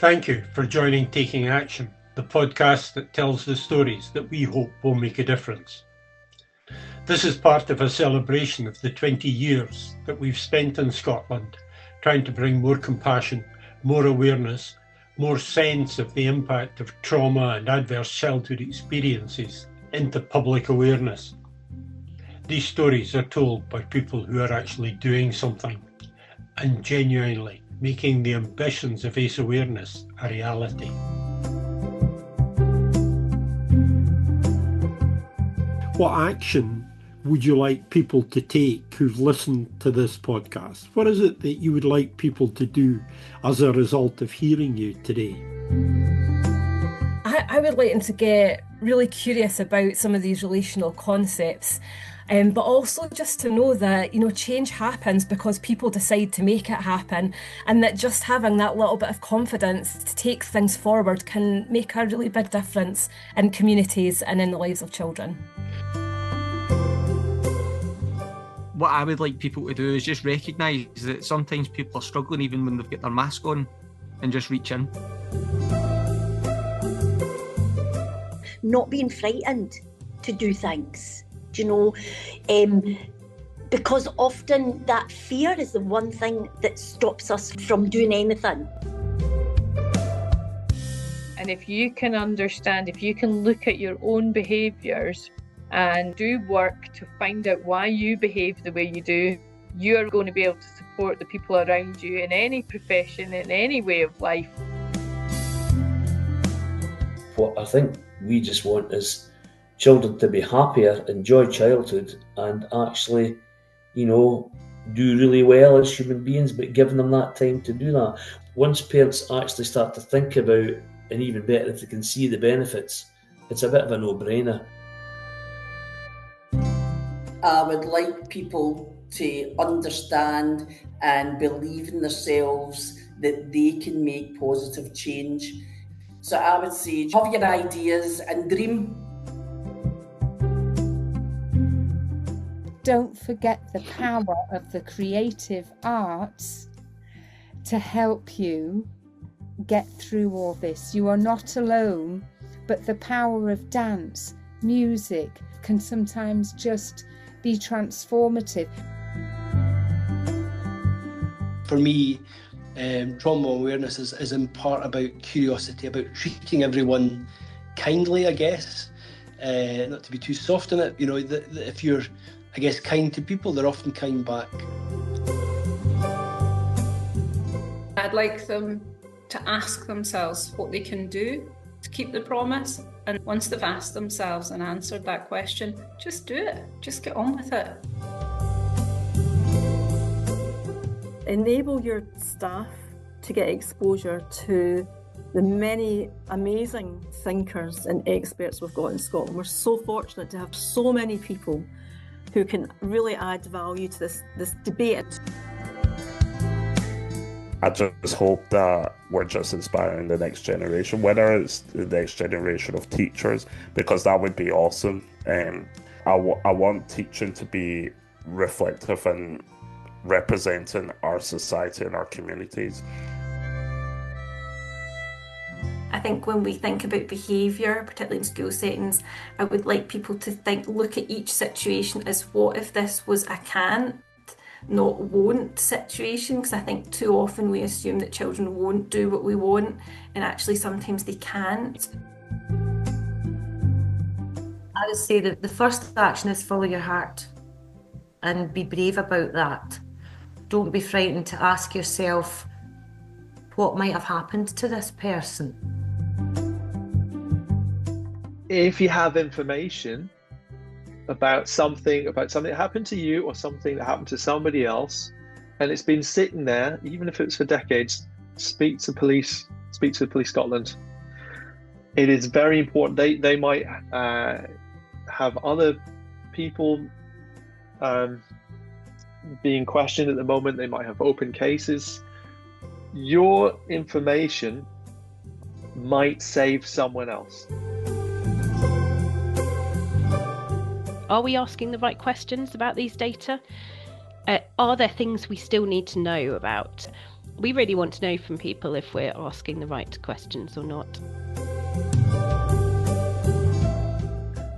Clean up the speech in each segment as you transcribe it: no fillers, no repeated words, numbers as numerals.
Thank you for joining Taking Action, the podcast that tells the stories that we hope will make a difference. This is part of a celebration of the 20 years that we've spent in Scotland, trying to bring more compassion, more awareness, more sense of the impact of trauma and adverse childhood experiences into public awareness. These stories are told by people who are actually doing something and genuinely making the ambitions of ACE awareness a reality. What action would you like people to take who've listened to this podcast? What is it that you would like people to do as a result of hearing you today? I would like them to get really curious about some of these relational concepts. But also just to know that, change happens because people decide to make it happen, and that just having that little bit of confidence to take things forward can make a really big difference in communities and in the lives of children. What I would like people to do is just recognise that sometimes people are struggling even when they've got their mask on, and just reach in. Not being frightened to do things. Because often that fear is the one thing that stops us from doing anything. And if you can understand, if you can look at your own behaviours and do work to find out why you behave the way you do, you're going to be able to support the people around you in any profession, in any way of life. What I think we just want is children to be happier, enjoy childhood, and actually, do really well as human beings, but giving them that time to do that. Once parents actually start to think about, and even better if they can see the benefits, it's a bit of a no-brainer. I would like people to understand and believe in themselves that they can make positive change. So I would say, have your ideas and dream. Don't forget the power of the creative arts to help you get through all this. You are not alone, but the power of dance, music can sometimes just be transformative. For me, trauma awareness is in part about curiosity, about treating everyone kindly, I guess, not to be too soft in it. If you're kind to people, they're often kind back. I'd like them to ask themselves what they can do to keep the promise. And once they've asked themselves and answered that question, just do it. Just get on with it. Enable your staff to get exposure to the many amazing thinkers and experts we've got in Scotland. We're so fortunate to have so many people who can really add value to this debate. I just hope that we're just inspiring the next generation, whether it's the next generation of teachers, because that would be awesome. I want teaching to be reflective and representing our society and our communities. I think when we think about behaviour, particularly in school settings, I would like people to look at each situation as what if this was a can't, not won't situation, because I think too often we assume that children won't do what we want, and actually sometimes they can't. I would say that the first action is follow your heart and be brave about that. Don't be frightened to ask yourself what might have happened to this person. If you have information about something that happened to you or something that happened to somebody else, and it's been sitting there, even if it's for decades, speak to Police Scotland. It is very important. They might have other people being questioned at the moment. They might have open cases. Your information might save someone else. Are we asking the right questions about these data? Are there things we still need to know about? We really want to know from people if we're asking the right questions or not.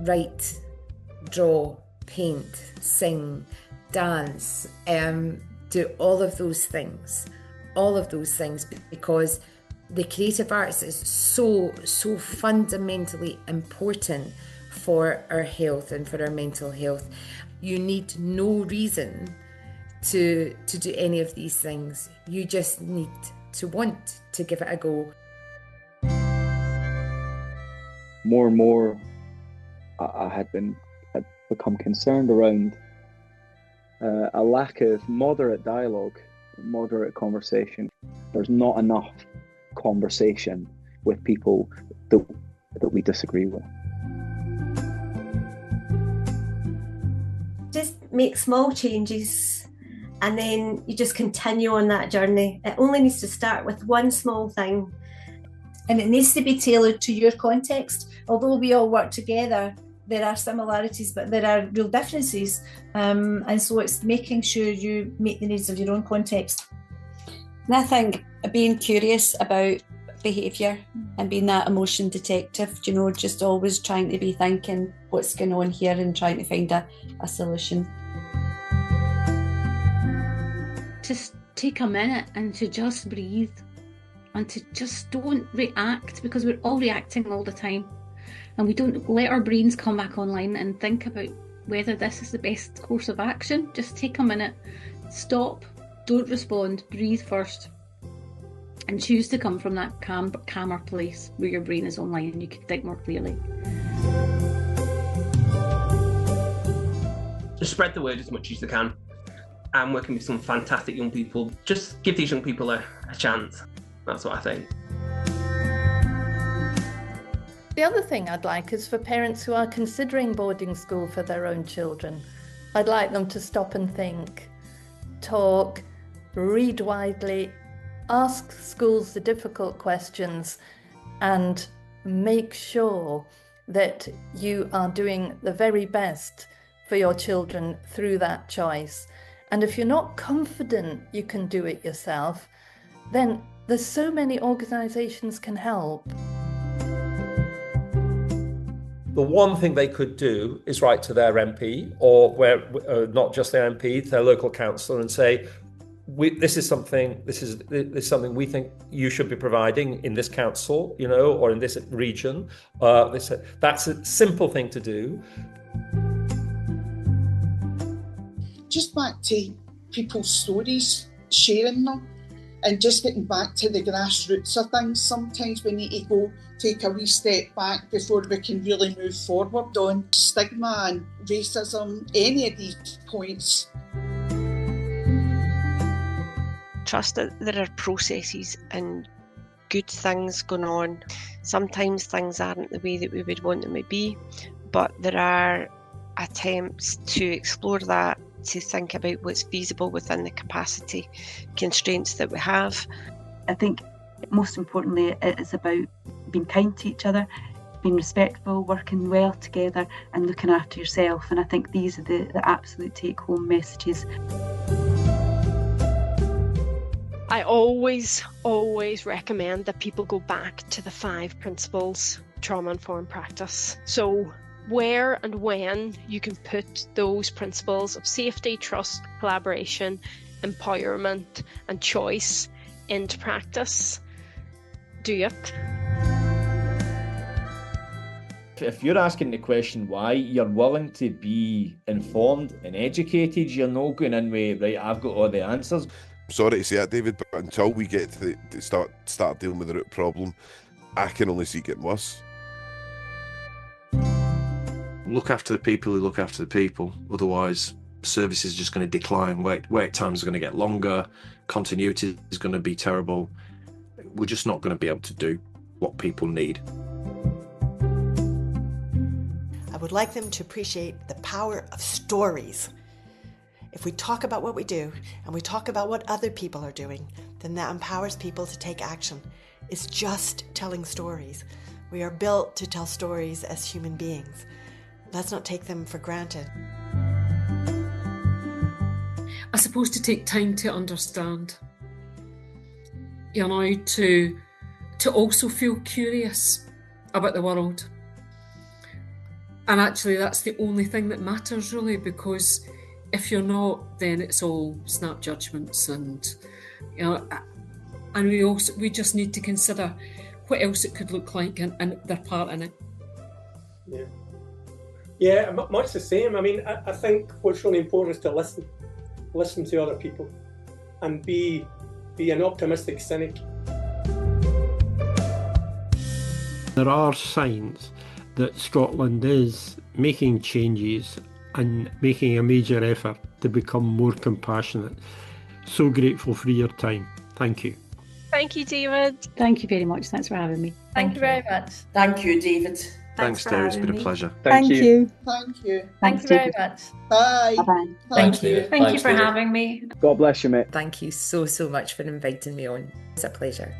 Write, draw, paint, sing, dance, do all of those things, because the creative arts is so fundamentally important for our health and for our mental health. You need no reason to do any of these things. You just need to want to give it a go. More and more, I had become concerned around a lack of moderate dialogue, moderate conversation. There's not enough conversation with people that we disagree with. Just make small changes and then you just continue on that journey. It only needs to start with one small thing. And it needs to be tailored to your context. Although we all work together, there are similarities, but there are real differences. And so it's making sure you meet the needs of your own context. And I think being curious about behaviour and being that emotion detective, just always trying to be thinking what's going on here and trying to find a solution. Just take a minute and to just breathe and to just don't react, because we're all reacting all the time. And we don't let our brains come back online and think about whether this is the best course of action. Just take a minute, stop, don't respond, breathe first, and choose to come from that calmer place where your brain is online and you can think more clearly. Just spread the word as much as you can. I'm working with some fantastic young people. Just give these young people a chance. That's what I think. The other thing I'd like is for parents who are considering boarding school for their own children. I'd like them to stop and think, talk, read widely, ask schools the difficult questions, and make sure that you are doing the very best for your children through that choice. And if you're not confident you can do it yourself, then there's so many organisations can help. The one thing they could do is write to their MP, or not just their MP, their local councillor, and say, this is something we think you should be providing in this council, or in this region. That's a simple thing to do. Just back to people's stories, sharing them, and just getting back to the grassroots of things. Sometimes we need to take a wee step back before we can really move forward on stigma and racism, any of these points. Trust that there are processes and good things going on. Sometimes things aren't the way that we would want them to be, but there are attempts to explore that, to think about what's feasible within the capacity constraints that we have. I think most importantly it's about being kind to each other, being respectful, working well together and looking after yourself, and I think these are the absolute take-home messages. I always recommend that people go back to the 5 principles trauma-informed practice. So where and when you can put those principles of safety, trust, collaboration, empowerment and choice into practice, do it. If you're asking the question why, you're willing to be informed and educated. You're not going in with, right, I've got all the answers. Sorry to say that, David, but until we get to start dealing with the root problem, I can only see it getting worse. Look after the people who look after the people. Otherwise, service is just going to decline. Wait times are going to get longer. Continuity is going to be terrible. We're just not going to be able to do what people need. I would like them to appreciate the power of stories. If we talk about what we do and we talk about what other people are doing, then that empowers people to take action. It's just telling stories. We are built to tell stories as human beings. Let's not take them for granted. I suppose to take time to understand. you know, to also feel curious about the world. And actually that's the only thing that matters really, because if you're not, then it's all snap judgments, and you know, and we just need to consider what else it could look like and their part in it. Yeah, much the same. I mean, I think what's really important is to listen to other people, and be an optimistic cynic. There are signs that Scotland is making changes and making a major effort to become more compassionate. So grateful for your time. Thank you. Thank you, David. Thank you very much. Thanks for having me. Thank you very much. Thank you, David. Thanks, Terry. It's been a pleasure. Thank you. Thank you. Thank you very much. Bye. Bye-bye. Thank you. Thank you for having me. God bless you, mate. Thank you so much for inviting me on. It's a pleasure.